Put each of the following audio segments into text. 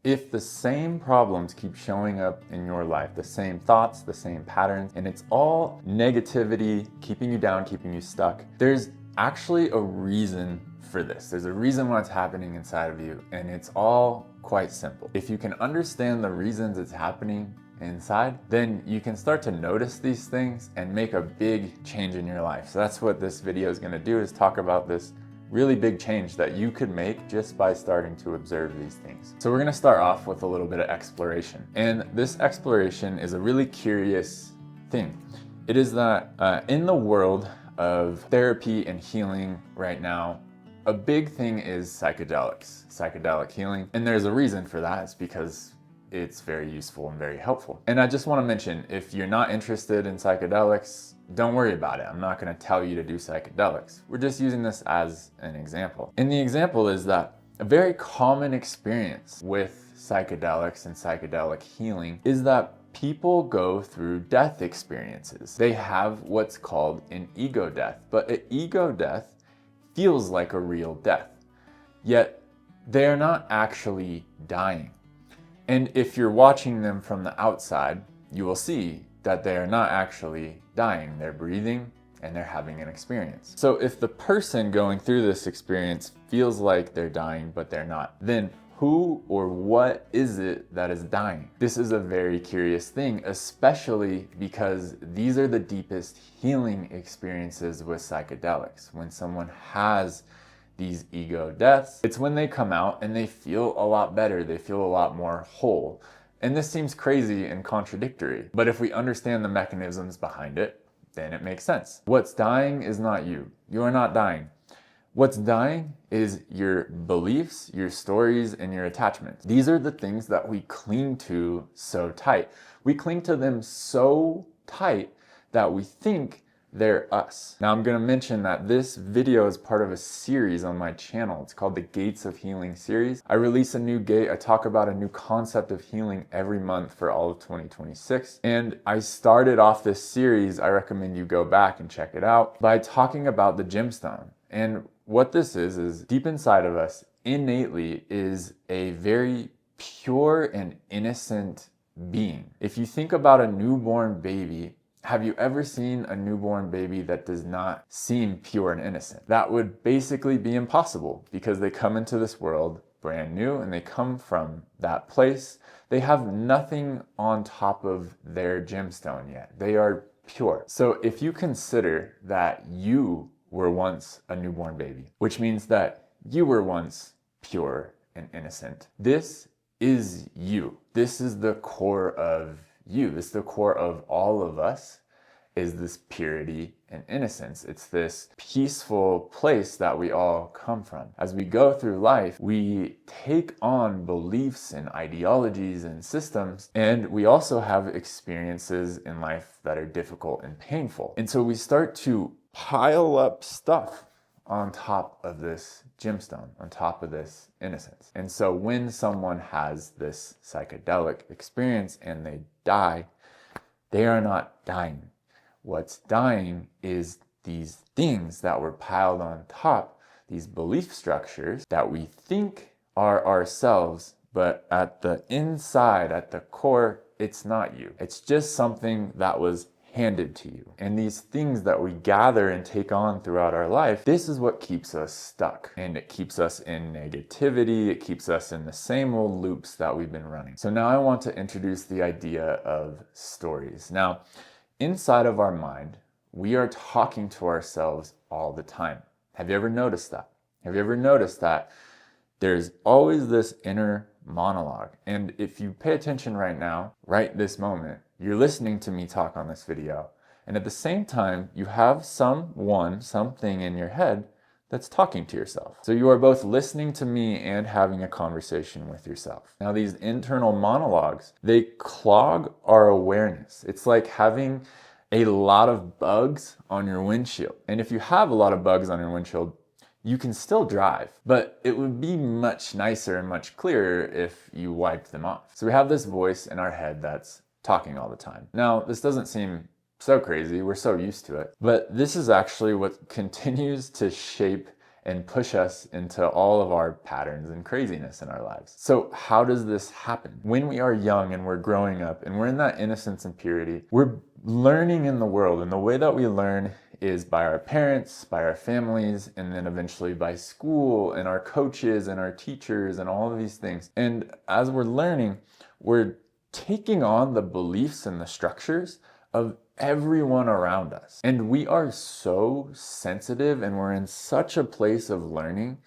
If the same problems keep showing up in your life, the same thoughts, the same patterns, and it's all negativity, keeping you down, keeping you stuck, there's actually a reason for this. There's a reason why it's happening inside of you, and it's all quite simple. If you can understand the reasons it's happening inside, then you can start to notice these things and make a big change in your life. So that's what this video is going to do, is talk about this really big change that you could make just by starting to observe these things. So we're going to start off with a little bit of exploration. And this exploration is a really curious thing. It is that in the world of therapy and healing right now, a big thing is psychedelics, psychedelic healing. And there's a reason for that. It's because it's very useful and very helpful. And I just want to mention, if you're not interested in psychedelics, don't worry about it. I'm not going to tell you to do psychedelics. We're just using this as an example. And the example is that a very common experience with psychedelics and psychedelic healing is that people go through death experiences. They have what's called an ego death, but an ego death feels like a real death, yet they're not actually dying. And if you're watching them from the outside, you will see that they are not actually dying. They're breathing and they're having an experience. So if the person going through this experience feels like they're dying, but they're not, then who or what is it that is dying? This is a very curious thing, especially because these are the deepest healing experiences with psychedelics. When someone has these ego deaths, it's when they come out and they feel a lot better, they feel a lot more whole. And this seems crazy and contradictory, but if we understand the mechanisms behind it, then it makes sense. What's dying is not you. You are not dying. What's dying is your beliefs, your stories, and your attachments. These are the things that we cling to so tight. We cling to them so tight that we think they're us. Now I'm going to mention that this video is part of a series on my channel. It's called the Gates of Healing series. I release a new gate. I talk about a new concept of healing every month for all of 2026. And I started off this series, I recommend you go back and check it out, by talking about the gemstone. And what this is deep inside of us, innately, is a very pure and innocent being. If you think about a newborn baby, have you ever seen a newborn baby that does not seem pure and innocent? That would basically be impossible, because they come into this world brand new and they come from that place. They have nothing on top of their gemstone yet. They are pure. So if you consider that you were once a newborn baby, which means that you were once pure and innocent, this is you. This is the core of you. This is the core of all of us, is this purity and innocence. It's this peaceful place that we all come from. As we go through life, we take on beliefs and ideologies and systems, and we also have experiences in life that are difficult and painful. And so we start to pile up stuff on top of this gemstone, on top of this innocence. And so when someone has this psychedelic experience and they die, they are not dying. What's dying is these things that were piled on top, these belief structures that we think are ourselves, but at the inside, at the core, it's not you. It's just something that was handed to you. And these things that we gather and take on throughout our life, this is what keeps us stuck. And it keeps us in negativity. It keeps us in the same old loops that we've been running. So now I want to introduce the idea of stories. Now, inside of our mind, we are talking to ourselves all the time. Have you ever noticed that? Have you ever noticed that there's always this inner monologue? And if you pay attention right now, right this moment, you're listening to me talk on this video. And at the same time, you have something in your head that's talking to yourself. So you are both listening to me and having a conversation with yourself. Now, these internal monologues, they clog our awareness. It's like having a lot of bugs on your windshield. And if you have a lot of bugs on your windshield, you can still drive, but it would be much nicer and much clearer if you wiped them off. So we have this voice in our head that's talking all the time. Now, this doesn't seem so crazy. We're so used to it. But this is actually what continues to shape and push us into all of our patterns and craziness in our lives. So how does this happen? When we are young and we're growing up and we're in that innocence and purity, we're learning in the world, and the way that we learn is by our parents, by our families, and then eventually by school and our coaches and our teachers and all of these things. And as we're learning, we're taking on the beliefs and the structures of everyone around us. And we are so sensitive and we're in such a place of learning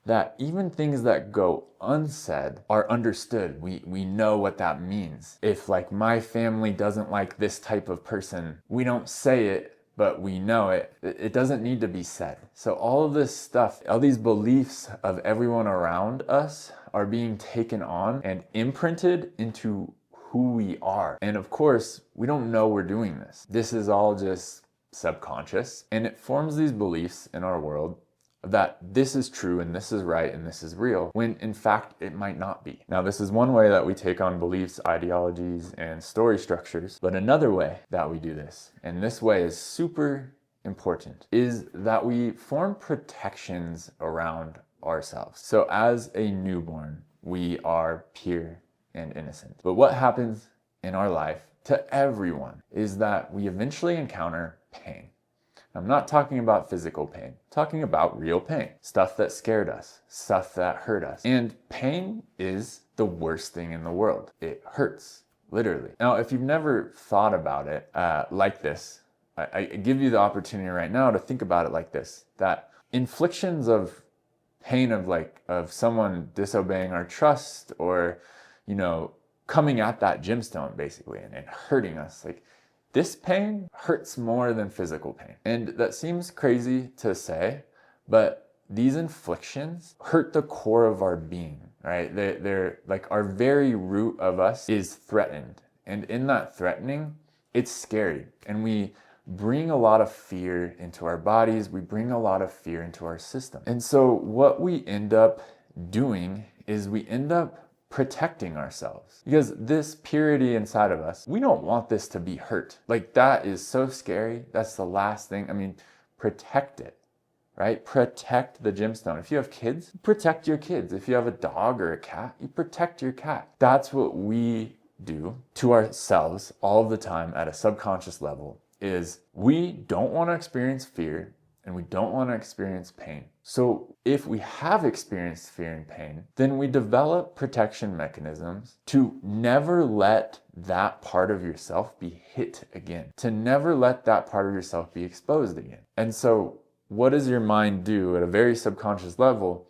that even things that go unsaid are understood. We know what that means. If like my family doesn't like this type of person, we don't say it, but we know it. It doesn't need to be said. So all of this stuff, all these beliefs of everyone around us are being taken on and imprinted into who we are. And of course, we don't know we're doing this. This is all just subconscious, and it forms these beliefs in our world that this is true and this is right and this is real, when in fact it might not be. Now, this is one way that we take on beliefs, ideologies, and story structures, but another way that we do this, and this way is super important, is that we form protections around ourselves. So as a newborn, we are pure and innocent. But what happens in our life to everyone is that we eventually encounter pain. I'm not talking about physical pain, I'm talking about real pain, stuff that scared us, stuff that hurt us. And pain is the worst thing in the world. It hurts, literally. Now, if you've never thought about it like this, I give you the opportunity right now to think about it like this, that inflictions of pain of someone disobeying our trust, or, coming at that gemstone basically and hurting us, like, this pain hurts more than physical pain. And that seems crazy to say, but these inflictions hurt the core of our being, right? They're like, our very root of us is threatened. And in that threatening, it's scary. And we bring a lot of fear into our bodies. We bring a lot of fear into our system. And so what we end up doing is we end up protecting ourselves, because this purity inside of us, we don't want this to be hurt. Like, that is so scary. That's the last thing. I mean, protect it, right? Protect the gemstone. If you have kids, protect your kids. If you have a dog or a cat, you protect your cat. That's what we do to ourselves all the time at a subconscious level, is we don't want to experience fear and we don't want to experience pain. So if we have experienced fear and pain, then we develop protection mechanisms to never let that part of yourself be hit again, to never let that part of yourself be exposed again. And so what does your mind do at a very subconscious level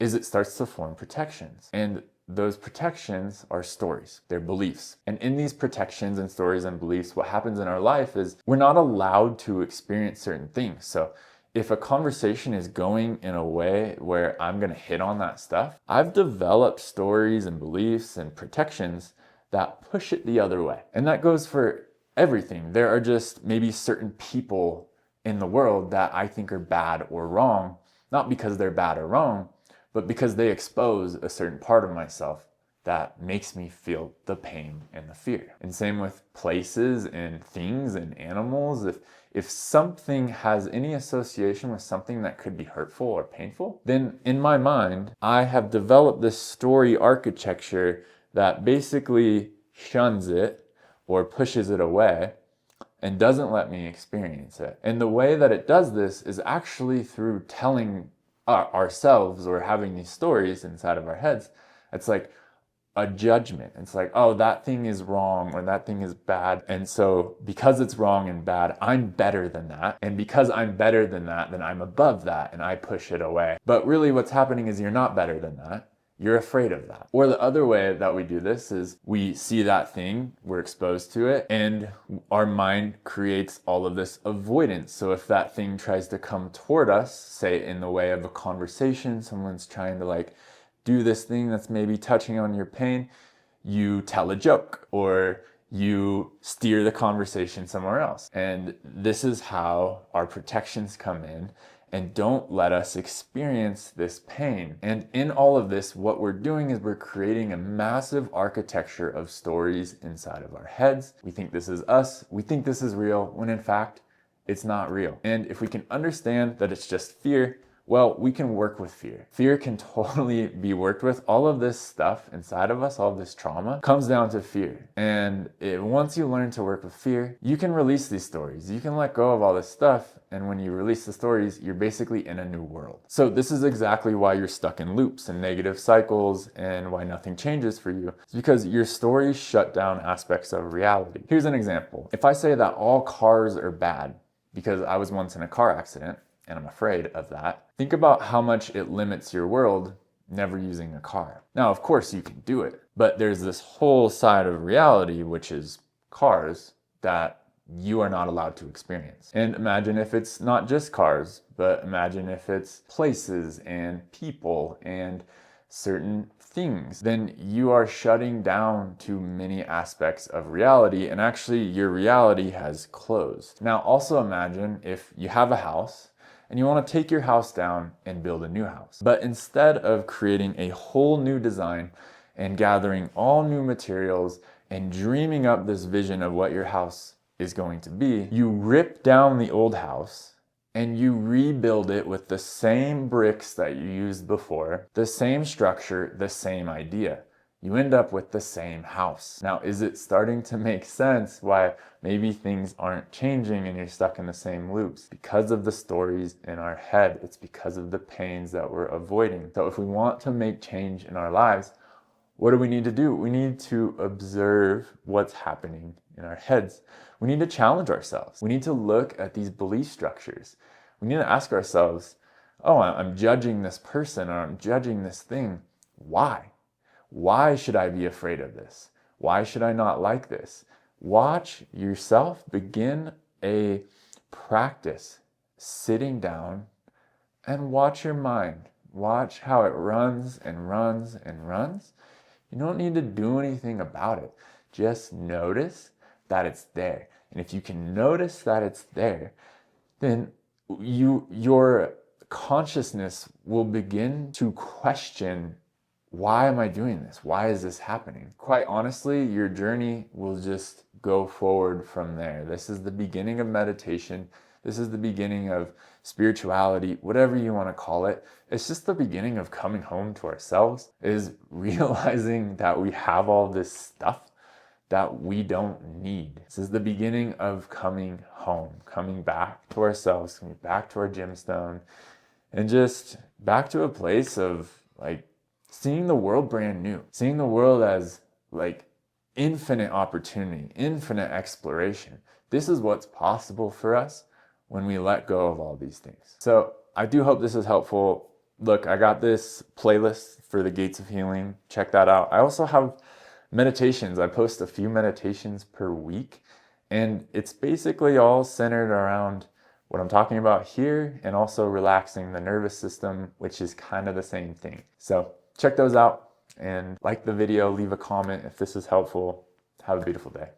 is it starts to form protections. And those protections are stories, they're beliefs. And in these protections and stories and beliefs, what happens in our life is we're not allowed to experience certain things. So if a conversation is going in a way where I'm going to hit on that stuff, I've developed stories and beliefs and protections that push it the other way. And that goes for everything. There are just maybe certain people in the world that I think are bad or wrong, not because they're bad or wrong, but because they expose a certain part of myself that makes me feel the pain and the fear. And same with places and things and animals. If something has any association with something that could be hurtful or painful, then in my mind, I have developed this story architecture that basically shuns it or pushes it away and doesn't let me experience it. And the way that it does this is actually through telling ourselves, or having these stories inside of our heads. It's like a judgment. It's like, oh, that thing is wrong or that thing is bad. And so because it's wrong and bad, I'm better than that. And because I'm better than that, then I'm above that and I push it away. But really what's happening is you're not better than that. You're afraid of that. Or the other way that we do this is we see that thing, we're exposed to it, and our mind creates all of this avoidance. So if that thing tries to come toward us, say in the way of a conversation, someone's trying to do this thing that's maybe touching on your pain, you tell a joke or you steer the conversation somewhere else. And this is how our protections come in and don't let us experience this pain. And in all of this, what we're doing is we're creating a massive architecture of stories inside of our heads. We think this is us, we think this is real, when in fact, it's not real. And if we can understand that it's just fear, Well, we can work with fear. Fear can totally be worked with. All of this stuff inside of us, all of this trauma, comes down to fear. And once you learn to work with fear, you can release these stories. You can let go of all this stuff. And when you release the stories, you're basically in a new world. So this is exactly why you're stuck in loops and negative cycles and why nothing changes for you. It's because your stories shut down aspects of reality. Here's an example. If I say that all cars are bad because I was once in a car accident, and I'm afraid of that, think about how much it limits your world never using a car. Now, of course, you can do it, but there's this whole side of reality, which is cars, that you are not allowed to experience. And imagine if it's not just cars, but imagine if it's places and people and certain things. Then you are shutting down to many aspects of reality, and actually your reality has closed. Now, also imagine if you have a house and you want to take your house down and build a new house. But instead of creating a whole new design and gathering all new materials and dreaming up this vision of what your house is going to be, you rip down the old house and you rebuild it with the same bricks that you used before, the same structure, the same idea. You end up with the same house. Now, is it starting to make sense why maybe things aren't changing and you're stuck in the same loops? Because of the stories in our head. It's because of the pains that we're avoiding. So if we want to make change in our lives, what do we need to do? We need to observe what's happening in our heads. We need to challenge ourselves. We need to look at these belief structures. We need to ask ourselves, oh, I'm judging this person or I'm judging this thing. Why? Why should I be afraid of this? Why should I not like this? Watch yourself begin a practice sitting down and watch your mind. Watch how it runs and runs and runs. You don't need to do anything about it. Just notice that it's there. And if you can notice that it's there, then your consciousness will begin to question, why am I doing this? Why is this happening? Quite honestly, your journey will just go forward from there. This is the beginning of meditation. This is the beginning of spirituality, whatever you want to call it. It's just the beginning of coming home to ourselves, is realizing that we have all this stuff that we don't need. This is the beginning of coming home, coming back to ourselves, coming back to our gemstone, and just back to a place of like seeing the world brand new, seeing the world as like infinite opportunity, infinite exploration. This is what's possible for us when we let go of all these things. So I do hope this is helpful. Look, I got this playlist for the Gates of Healing. Check that out. I also have meditations. I post a few meditations per week, and it's basically all centered around what I'm talking about here and also relaxing the nervous system, which is kind of the same thing. So check those out and like the video, leave a comment if this is helpful. Have a beautiful day.